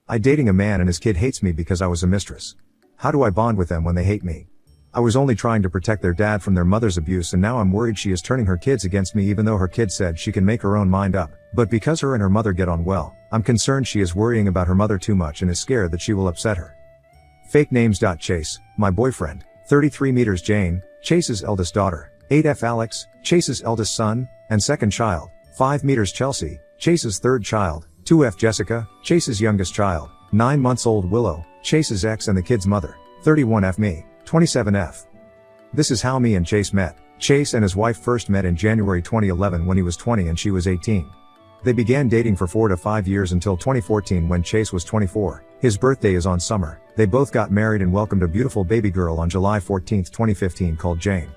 I dating a man and his kid hates me because I was a mistress. How do I bond with them when they hate me? I was only trying to protect their dad from their mother's abuse, and now I'm worried she is turning her kids against me, even though her kid said she can make her own mind up. But because her and her mother get on well, I'm concerned she is worrying about her mother too much and is scared that she will upset her. Fake names. Chase, my boyfriend. 33 meters Jane, Chase's eldest daughter. 8F Alex, Chase's eldest son, and second child. 5 meters Chelsea, Chase's third child. 2F Jessica, Chase's youngest child. 9 months old Willow, Chase's ex and the kid's mother. 31F me. 27F. This is how me and Chase met. Chase and his wife first met in January 2011 when he was 20 and she was 18. They began dating for 4 to 5 years until 2014 when Chase was 24. His birthday is on summer. They both got married and welcomed a beautiful baby girl on July 14, 2015 called Jane.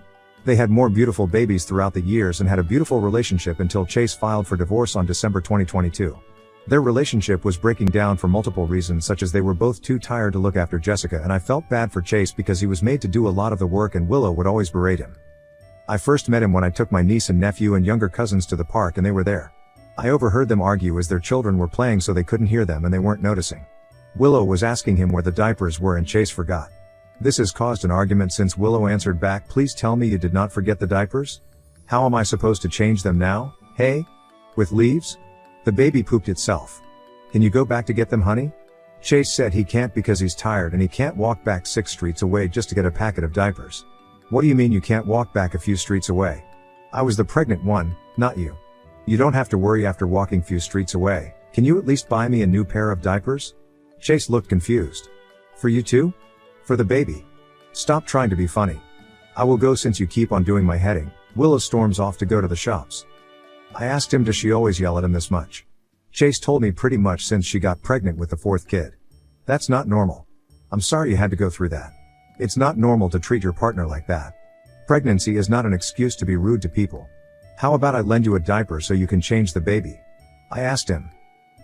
They had more beautiful babies throughout the years and had a beautiful relationship until Chase filed for divorce on December 2022. Their relationship was breaking down for multiple reasons, such as they were both too tired to look after Jessica, and I felt bad for Chase because he was made to do a lot of the work and Willow would always berate him. I first met him when I took my niece and nephew and younger cousins to the park and they were there. I overheard them argue as their children were playing so they couldn't hear them and they weren't noticing. Willow was asking him where the diapers were and Chase forgot. This has caused an argument since Willow answered back, "Please tell me you did not forget the diapers? How am I supposed to change them now, hey? With leaves? The baby pooped itself. Can you go back to get them, honey?" Chase said he can't because he's tired and he can't walk back 6 streets away just to get a packet of diapers. What do you mean you can't walk back a few streets away? I was the pregnant one, not you. You don't have to worry after walking few streets away. Can you at least buy me a new pair of diapers? Chase looked confused. For you too? For the baby? Stop trying to be funny. I will go since you keep on doing my heading. Willow storms off to go to the shops. I asked him, does she always yell at him this much? Chase told me pretty much since she got pregnant with the 4th kid. That's not normal. I'm sorry you had to go through that. It's not normal to treat your partner like that. Pregnancy is not an excuse to be rude to people. How about I lend you a diaper so you can change the baby? I asked him.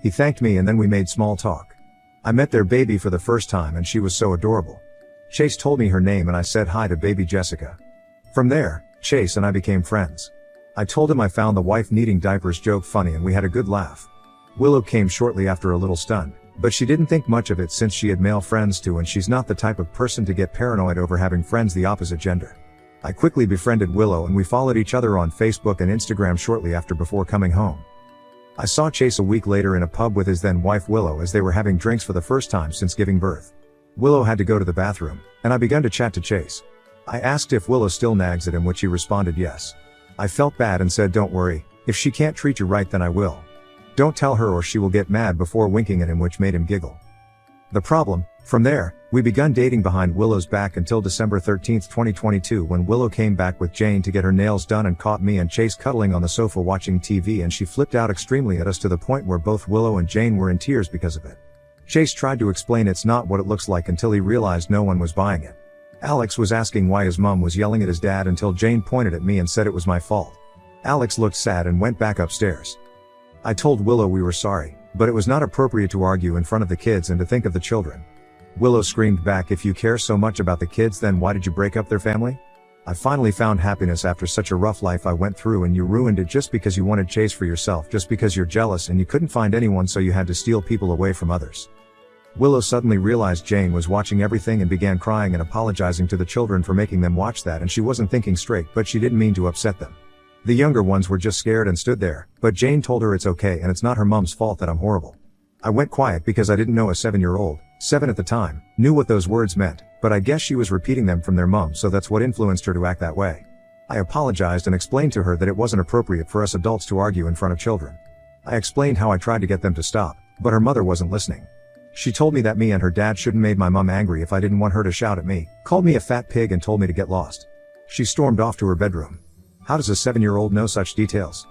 He thanked me and then we made small talk. I met their baby for the first time and she was so adorable. Chase told me her name and I said hi to baby Jessica. From there, Chase and I became friends. I told him I found the wife needing diapers joke funny and we had a good laugh. Willow came shortly after, a little stunned, but she didn't think much of it since she had male friends too and she's not the type of person to get paranoid over having friends the opposite gender. I quickly befriended Willow and we followed each other on Facebook and Instagram shortly after before coming home. I saw Chase a week later in a pub with his then wife Willow as they were having drinks for the first time since giving birth. Willow had to go to the bathroom, and I began to chat to Chase. I asked if Willow still nags at him, which he responded yes. I felt bad and said, don't worry, if she can't treat you right then I will. Don't tell her or she will get mad, before winking at him, which made him giggle. The problem? From there, we begun dating behind Willow's back until December 13, 2022 when Willow came back with Jane to get her nails done and caught me and Chase cuddling on the sofa watching TV, and she flipped out extremely at us to the point where both Willow and Jane were in tears because of it. Chase tried to explain it's not what it looks like until he realized no one was buying it. Alex was asking why his mom was yelling at his dad until Jane pointed at me and said it was my fault. Alex looked sad and went back upstairs. I told Willow we were sorry, but it was not appropriate to argue in front of the kids and to think of the children. Willow screamed back, if you care so much about the kids then why did you break up their family? I finally found happiness after such a rough life I went through, and you ruined it just because you wanted Chase for yourself, just because you're jealous and you couldn't find anyone so you had to steal people away from others. Willow suddenly realized Jane was watching everything and began crying and apologizing to the children for making them watch that, and she wasn't thinking straight, but she didn't mean to upset them. The younger ones were just scared and stood there, but Jane told her it's okay and it's not her mom's fault that I'm horrible. I went quiet because I didn't know a 7-year-old, 7 at the time, knew what those words meant, but I guess she was repeating them from their mom, so that's what influenced her to act that way. I apologized and explained to her that it wasn't appropriate for us adults to argue in front of children. I explained how I tried to get them to stop, but her mother wasn't listening. She told me that me and her dad shouldn't made my mom angry if I didn't want her to shout at me, called me a fat pig and told me to get lost. She stormed off to her bedroom. How does a 7-year-old know such details?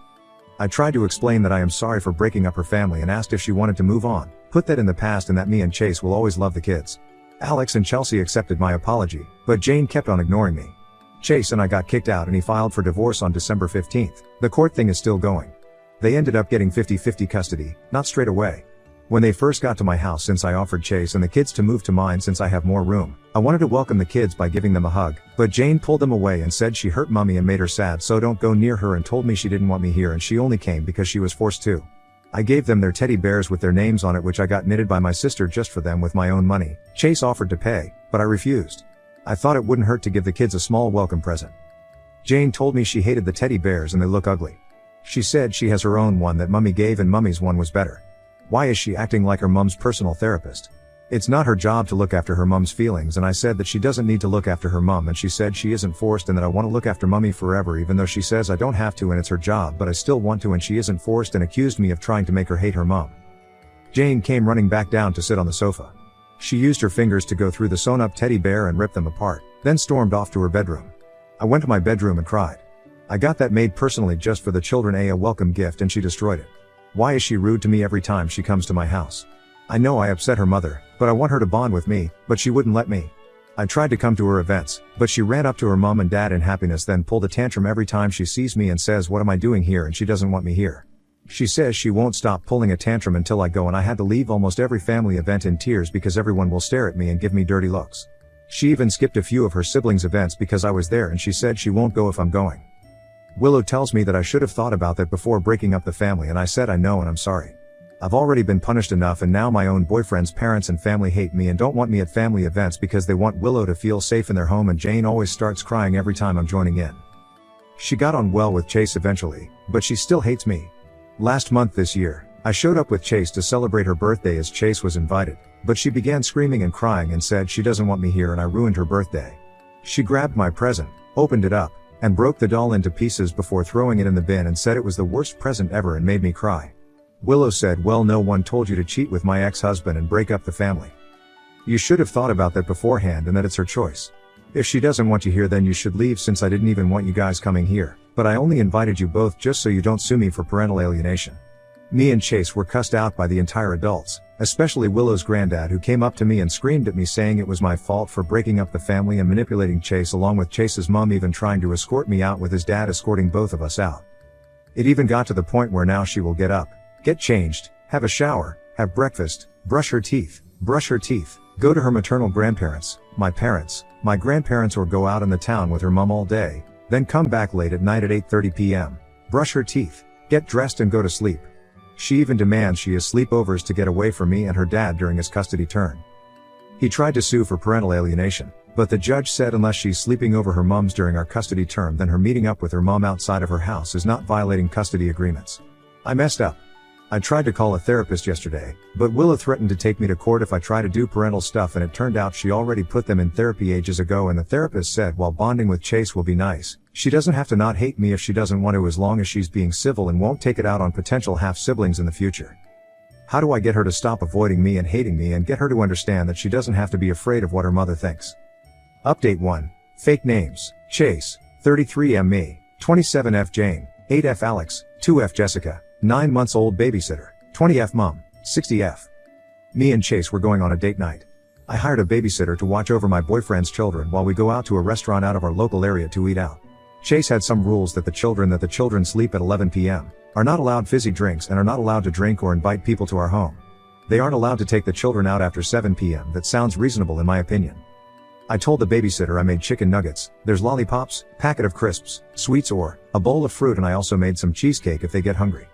I tried to explain that I am sorry for breaking up her family and asked if she wanted to move on, put that in the past, and that me and Chase will always love the kids. Alex and Chelsea accepted my apology, but Jane kept on ignoring me. Chase and I got kicked out and he filed for divorce on December 15th. The court thing is still going. They ended up getting 50-50 custody, not straight away. When they first got to my house, since I offered Chase and the kids to move to mine since I have more room, I wanted to welcome the kids by giving them a hug, but Jane pulled them away and said she hurt mommy and made her sad, so don't go near her, and told me she didn't want me here and she only came because she was forced to. I gave them their teddy bears with their names on it, which I got knitted by my sister just for them with my own money. Chase offered to pay, but I refused. I thought it wouldn't hurt to give the kids a small welcome present. Jane told me she hated the teddy bears and they look ugly. She said she has her own one that Mummy gave and Mummy's one was better. Why is she acting like her mom's personal therapist? It's not her job to look after her mom's feelings, and I said that she doesn't need to look after her mom, and she said she isn't forced and that I want to look after Mummy forever, even though she says I don't have to and it's her job, but I still want to and she isn't forced, and accused me of trying to make her hate her mom. Jane came running back down to sit on the sofa. She used her fingers to go through the sewn up teddy bear and rip them apart, then stormed off to her bedroom. I went to my bedroom and cried. I got that made personally just for the children, a welcome gift, and she destroyed it. Why is she rude to me every time she comes to my house? I know I upset her mother, but I want her to bond with me, but she wouldn't let me. I tried to come to her events, but she ran up to her mom and dad in happiness, then pulled a tantrum every time she sees me and says, "What am I doing here?" and she doesn't want me here. She says she won't stop pulling a tantrum until I go, and I had to leave almost every family event in tears because everyone will stare at me and give me dirty looks. She even skipped a few of her siblings' events because I was there, and she said she won't go if I'm going. Willow tells me that I should have thought about that before breaking up the family, and I said I know and I'm sorry. I've already been punished enough, and now my own boyfriend's parents and family hate me and don't want me at family events because they want Willow to feel safe in their home, and Jane always starts crying every time I'm joining in. She got on well with Chase eventually, but she still hates me. Last month this year, I showed up with Chase to celebrate her birthday as Chase was invited, but she began screaming and crying and said she doesn't want me here and I ruined her birthday. She grabbed my present, opened it up, and broke the doll into pieces before throwing it in the bin and said it was the worst present ever and made me cry. Willow said, "Well, no one told you to cheat with my ex-husband and break up the family. You should have thought about that beforehand and that it's her choice. If she doesn't want you here, then you should leave, since I didn't even want you guys coming here, but I only invited you both just so you don't sue me for parental alienation." Me and Chase were cussed out by the entire adults, especially Willow's granddad, who came up to me and screamed at me saying it was my fault for breaking up the family and manipulating Chase, along with Chase's mom even trying to escort me out, with his dad escorting both of us out. It even got to the point where now she will get up, get changed, have a shower, have breakfast, brush her teeth, go to her maternal grandparents, my parents, my grandparents, or go out in the town with her mom all day, then come back late at night at 8:30 p.m., brush her teeth, get dressed and go to sleep. She even demands she has sleepovers to get away from me and her dad during his custody turn. He tried to sue for parental alienation, but the judge said unless she's sleeping over her mom's during our custody term, then her meeting up with her mom outside of her house is not violating custody agreements. I messed up. I tried to call a therapist yesterday, but Willow threatened to take me to court if I try to do parental stuff, and it turned out she already put them in therapy ages ago, and the therapist said while bonding with Chase will be nice, she doesn't have to not hate me if she doesn't want to, as long as she's being civil and won't take it out on potential half-siblings in the future. How do I get her to stop avoiding me and hating me and get her to understand that she doesn't have to be afraid of what her mother thinks? Update 1. Fake names. Chase, 33M me, 27F Jane, 8F Alex, 2F Jessica, 9 months old babysitter, 20F mom, 60F. Me and Chase were going on a date night. I hired a babysitter to watch over my boyfriend's children while we go out to a restaurant out of our local area to eat out. Chase had some rules that the children sleep at 11 p.m., are not allowed fizzy drinks, and are not allowed to drink or invite people to our home. They aren't allowed to take the children out after 7 p.m. That sounds reasonable in my opinion. I told the babysitter I made chicken nuggets, there's lollipops, packet of crisps, sweets, or a bowl of fruit, and I also made some cheesecake if they get hungry.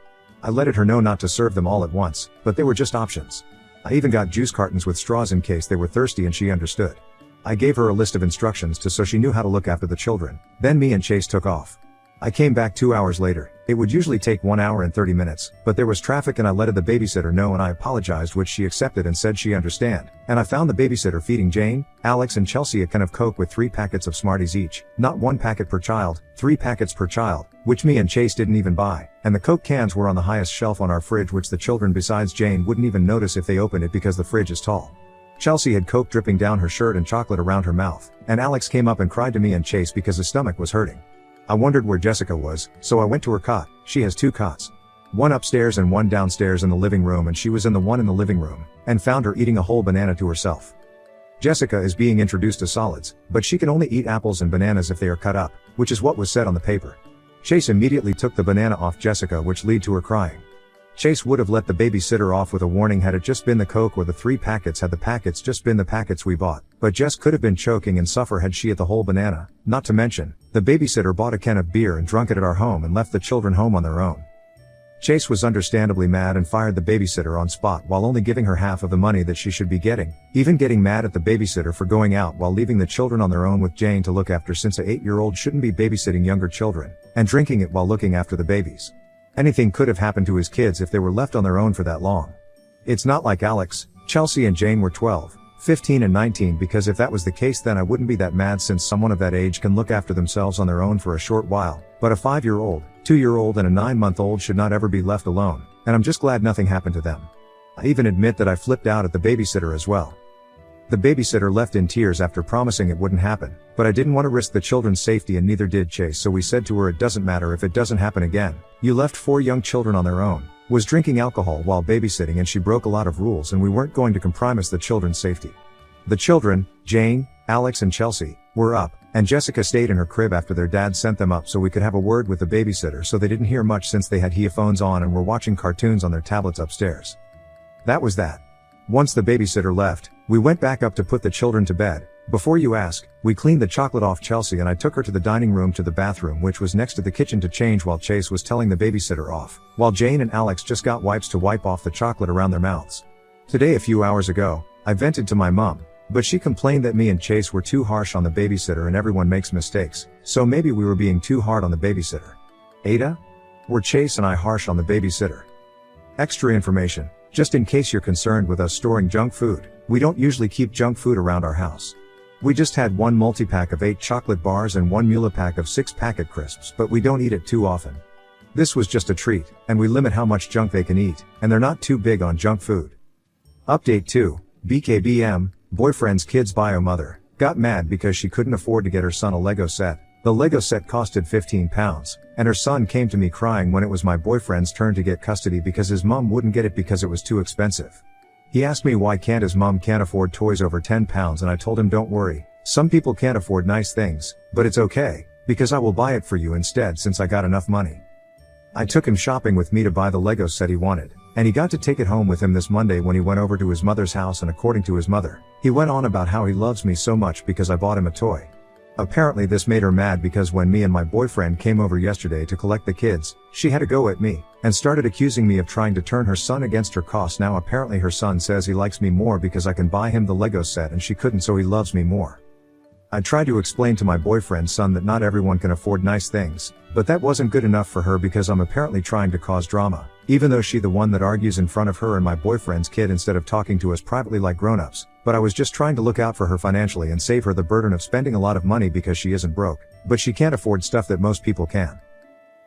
I let her know not to serve them all at once, but they were just options. I even got juice cartons with straws in case they were thirsty, and she understood. I gave her a list of instructions so she knew how to look after the children. Then me and Chase took off. I came back 2 hours later. It would usually take 1 hour and 30 minutes, but there was traffic and I let the babysitter know, and I apologized, which she accepted and said she understand. And I found the babysitter feeding Jane, Alex and Chelsea a can of Coke with 3 packets of Smarties each, not 1 packet per child, 3 packets per child, which me and Chase didn't even buy, and the Coke cans were on the highest shelf on our fridge, which the children besides Jane wouldn't even notice if they opened it because the fridge is tall. Chelsea had Coke dripping down her shirt and chocolate around her mouth, and Alex came up and cried to me and Chase because his stomach was hurting. I wondered where Jessica was, so I went to her cot. She has 2 cots. One upstairs and one downstairs in the living room, and she was in the one in the living room, and found her eating a whole banana to herself. Jessica is being introduced to solids, but she can only eat apples and bananas if they are cut up, which is what was said on the paper. Chase immediately took the banana off Jessica, which led to her crying. Chase would have let the babysitter off with a warning had it just been the Coke or the 3 packets had the packets just been the packets we bought, but Jess could have been choking and suffer had she ate the whole banana. Not to mention, the babysitter bought a can of beer and drunk it at our home and left the children home on their own. Chase was understandably mad and fired the babysitter on spot while only giving her half of the money that she should be getting, even getting mad at the babysitter for going out while leaving the children on their own with Jane to look after, since a 8-year-old shouldn't be babysitting younger children, and drinking it while looking after the babies. Anything could have happened to his kids if they were left on their own for that long. It's not like Alex, Chelsea and Jane were 12, 15 and 19, because if that was the case then I wouldn't be that mad, since someone of that age can look after themselves on their own for a short while, but a 5-year-old, 2-year-old and a 9-month-old should not ever be left alone, and I'm just glad nothing happened to them. I even admit that I flipped out at the babysitter as well. The babysitter left in tears after promising it wouldn't happen, but I didn't want to risk the children's safety and neither did Chase, so we said to her, it doesn't matter if it doesn't happen again. You left 4 young children on their own, was drinking alcohol while babysitting, and she broke a lot of rules, and we weren't going to compromise the children's safety. The children, Jane, Alex and Chelsea, were up, and Jessica stayed in her crib after their dad sent them up so we could have a word with the babysitter, so they didn't hear much since they had headphones on and were watching cartoons on their tablets upstairs. That was that. Once the babysitter left, we went back up to put the children to bed. Before you ask, we cleaned the chocolate off Chelsea and I took her to the dining room to the bathroom, which was next to the kitchen, to change while Chase was telling the babysitter off, while Jane and Alex just got wipes to wipe off the chocolate around their mouths. Today, a few hours ago, I vented to my mom, but she complained that me and Chase were too harsh on the babysitter, and everyone makes mistakes, so maybe we were being too hard on the babysitter. Ada? Were Chase and I harsh on the babysitter? Extra information, just in case you're concerned with us storing junk food, we don't usually keep junk food around our house. We just had 1 multi-pack of 8 chocolate bars and 1 Mula-pack of 6 packet crisps, but we don't eat it too often. This was just a treat, and we limit how much junk they can eat, and they're not too big on junk food. Update 2, BKBM, boyfriend's kid's bio mother, got mad because she couldn't afford to get her son a Lego set. The Lego set costed £15, and her son came to me crying when it was my boyfriend's turn to get custody because his mom wouldn't get it because it was too expensive. He asked me why his mom can't afford toys over £10, and I told him don't worry, some people can't afford nice things, but it's okay, because I will buy it for you instead since I got enough money. I took him shopping with me to buy the Lego set he wanted, and he got to take it home with him this Monday when he went over to his mother's house, and according to his mother, he went on about how he loves me so much because I bought him a toy. Apparently this made her mad because when me and my boyfriend came over yesterday to collect the kids, she had a go at me, and started accusing me of trying to turn her son against her cause. Now apparently her son says he likes me more because I can buy him the Lego set and she couldn't, so he loves me more. I tried to explain to my boyfriend's son that not everyone can afford nice things, but that wasn't good enough for her because I'm apparently trying to cause drama, even though she's the one that argues in front of her and my boyfriend's kid instead of talking to us privately like grown-ups. But I was just trying to look out for her financially and save her the burden of spending a lot of money because she isn't broke, but she can't afford stuff that most people can.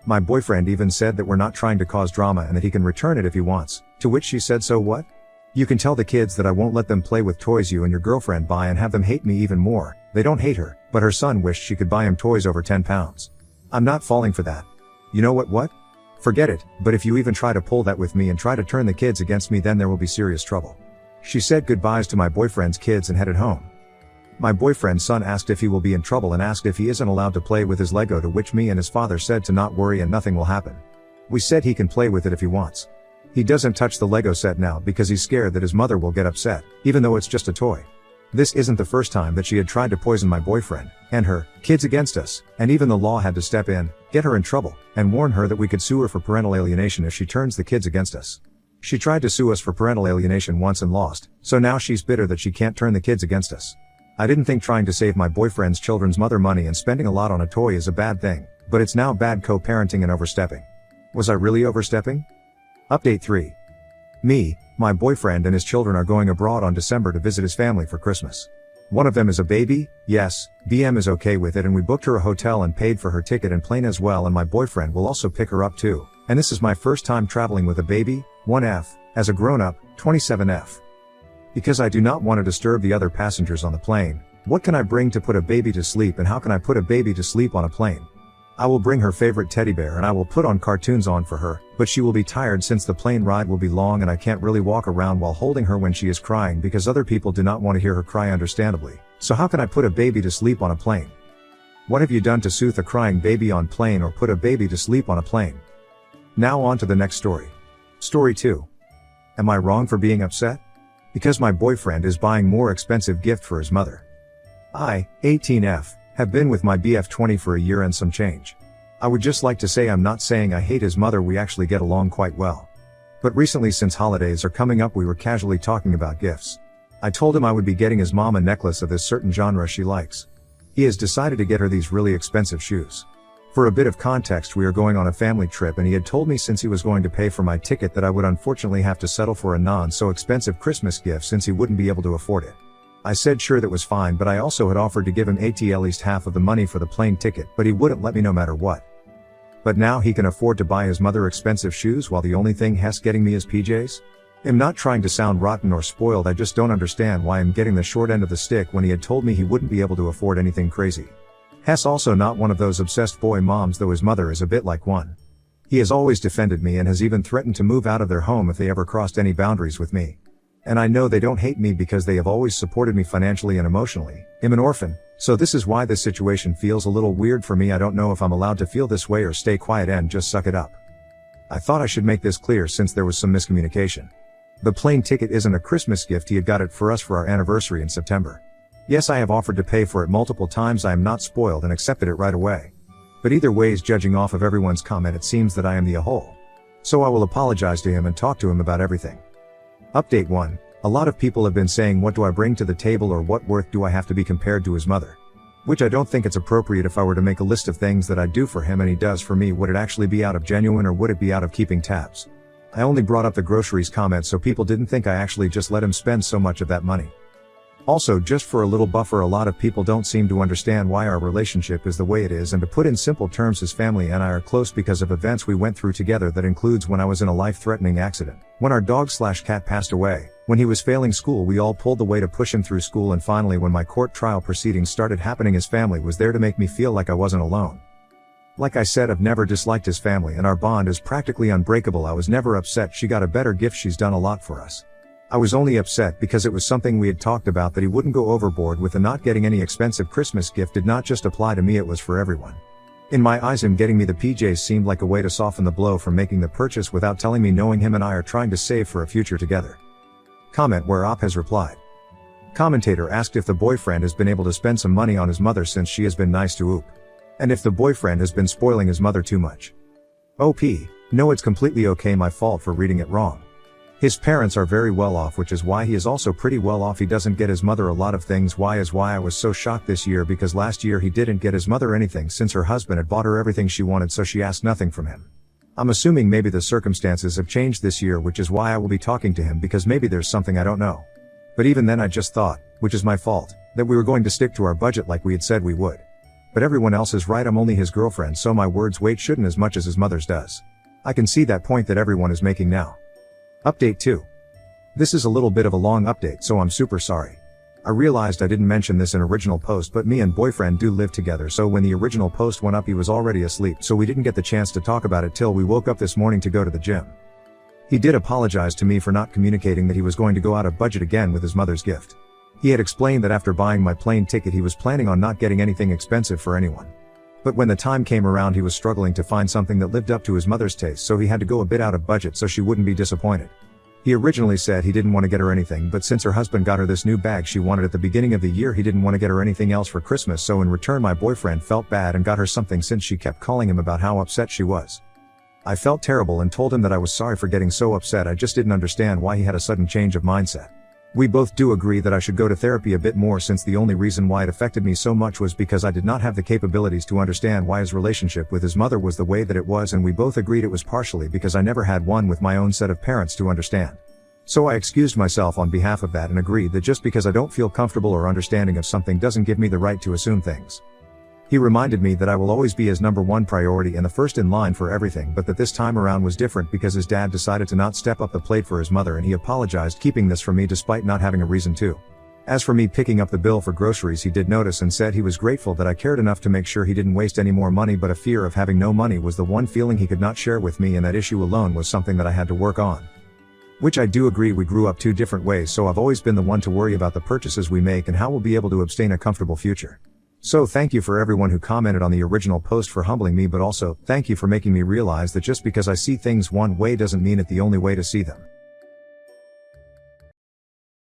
My boyfriend even said that we're not trying to cause drama and that he can return it if he wants, to which she said, so what? You can tell the kids that I won't let them play with toys you and your girlfriend buy and have them hate me even more. They don't hate her, but her son wished she could buy him toys over £10. I'm not falling for that. You know what? Forget it, but if you even try to pull that with me and try to turn the kids against me, then there will be serious trouble. She said goodbyes to my boyfriend's kids and headed home. My boyfriend's son asked if he will be in trouble and asked if he isn't allowed to play with his Lego, to which me and his father said to not worry and nothing will happen. We said he can play with it if he wants. He doesn't touch the Lego set now because he's scared that his mother will get upset, even though it's just a toy. This isn't the first time that she had tried to poison my boyfriend and her kids against us, and even the law had to step in, get her in trouble, and warn her that we could sue her for parental alienation if she turns the kids against us. She tried to sue us for parental alienation once and lost, so now she's bitter that she can't turn the kids against us. I didn't think trying to save my boyfriend's children's mother money and spending a lot on a toy is a bad thing, but it's now bad co-parenting and overstepping. Was I really overstepping? Update 3. Me, my boyfriend and his children are going abroad on December to visit his family for Christmas. One of them is a baby, yes, BM is okay with it, and we booked her a hotel and paid for her ticket and plane as well, and my boyfriend will also pick her up too. And this is my first time traveling with a baby, 1F, as a grown-up, 27F. Because I do not want to disturb the other passengers on the plane, what can I bring to put a baby to sleep, and how can I put a baby to sleep on a plane? I will bring her favorite teddy bear and I will put on cartoons on for her, but she will be tired since the plane ride will be long and I can't really walk around while holding her when she is crying because other people do not want to hear her cry understandably. So how can I put a baby to sleep on a plane? What have you done to soothe a crying baby on plane or put a baby to sleep on a plane? Now on to the next story. Story 2. Am I wrong for being upset? Because my boyfriend is buying more expensive gift for his mother. I, 18F, have been with my BF 20 for a year and some change. I would just like to say I'm not saying I hate his mother, we actually get along quite well. But recently, since holidays are coming up, we were casually talking about gifts. I told him I would be getting his mom a necklace of this certain genre she likes. He has decided to get her these really expensive shoes. For a bit of context, we are going on a family trip and he had told me since he was going to pay for my ticket that I would unfortunately have to settle for a non-so-expensive Christmas gift since he wouldn't be able to afford it. I said sure, that was fine, but I also had offered to give him at least half of the money for the plane ticket, but he wouldn't let me no matter what. But now he can afford to buy his mother expensive shoes while the only thing he's getting me is PJs? I'm not trying to sound rotten or spoiled, I just don't understand why I'm getting the short end of the stick when he had told me he wouldn't be able to afford anything crazy. Hess also not one of those obsessed boy moms, though his mother is a bit like one. He has always defended me and has even threatened to move out of their home if they ever crossed any boundaries with me. And I know they don't hate me because they have always supported me financially and emotionally. I'm an orphan, so this is why this situation feels a little weird for me. I don't know if I'm allowed to feel this way or stay quiet and just suck it up. I thought I should make this clear since there was some miscommunication. The plane ticket isn't a Christmas gift, he had got it for us for our anniversary in September. Yes, I have offered to pay for it multiple times, I am not spoiled and accepted it right away. But either ways, judging off of everyone's comment, it seems that I am the a-hole. So I will apologize to him and talk to him about everything. Update 1. A lot of people have been saying, what do I bring to the table or what worth do I have to be compared to his mother? Which I don't think it's appropriate. If I were to make a list of things that I do for him and he does for me, would it actually be out of genuine or would it be out of keeping tabs? I only brought up the groceries comment so people didn't think I actually just let him spend so much of that money. Also, just for a little buffer, a lot of people don't seem to understand why our relationship is the way it is, and to put in simple terms, his family and I are close because of events we went through together. That includes when I was in a life-threatening accident, when our dog/cat passed away, when he was failing school, we all pulled the way to push him through school, and finally when my court trial proceedings started happening, his family was there to make me feel like I wasn't alone. Like I said, I've never disliked his family and our bond is practically unbreakable. I was never upset she got a better gift, she's done a lot for us. I was only upset because it was something we had talked about, that he wouldn't go overboard with the not getting any expensive Christmas gift did not just apply to me, it was for everyone. In my eyes, him getting me the PJs seemed like a way to soften the blow from making the purchase without telling me, knowing him and I are trying to save for a future together. Comment where Op has replied. Commentator asked if the boyfriend has been able to spend some money on his mother since she has been nice to Oop. And if the boyfriend has been spoiling his mother too much. OP, no, it's completely okay, my fault for reading it wrong. His parents are very well off, which is why he is also pretty well off. He doesn't get his mother a lot of things. Why I was so shocked this year, because last year he didn't get his mother anything since her husband had bought her everything she wanted, so she asked nothing from him. I'm assuming maybe the circumstances have changed this year, which is why I will be talking to him, because maybe there's something I don't know. But even then I just thought, which is my fault, that we were going to stick to our budget like we had said we would. But everyone else is right, I'm only his girlfriend, so my words weight shouldn't as much as his mother's does. I can see that point that everyone is making now. Update 2. This is a little bit of a long update, so I'm super sorry. I realized I didn't mention this in original post, but me and boyfriend do live together, so when the original post went up he was already asleep, so we didn't get the chance to talk about it till we woke up this morning to go to the gym. He did apologize to me for not communicating that he was going to go out of budget again with his mother's gift. He had explained that after buying my plane ticket he was planning on not getting anything expensive for anyone. But when the time came around he was struggling to find something that lived up to his mother's taste, so he had to go a bit out of budget so she wouldn't be disappointed. He originally said he didn't want to get her anything, but since her husband got her this new bag she wanted at the beginning of the year, he didn't want to get her anything else for Christmas, so in return my boyfriend felt bad and got her something since she kept calling him about how upset she was. I felt terrible and told him that I was sorry for getting so upset, I just didn't understand why he had a sudden change of mindset. We both do agree that I should go to therapy a bit more, since the only reason why it affected me so much was because I did not have the capabilities to understand why his relationship with his mother was the way that it was, and we both agreed it was partially because I never had one with my own set of parents to understand. So I excused myself on behalf of that and agreed that just because I don't feel comfortable or understanding of something doesn't give me the right to assume things. He reminded me that I will always be his number one priority and the first in line for everything, but that this time around was different because his dad decided to not step up the plate for his mother, and he apologized keeping this from me despite not having a reason to. As for me picking up the bill for groceries, he did notice and said he was grateful that I cared enough to make sure he didn't waste any more money, but a fear of having no money was the one feeling he could not share with me, and that issue alone was something that I had to work on. Which I do agree, we grew up two different ways, so I've always been the one to worry about the purchases we make and how we'll be able to obtain a comfortable future. So thank you for everyone who commented on the original post for humbling me, but also, thank you for making me realize that just because I see things one way doesn't mean it's the only way to see them.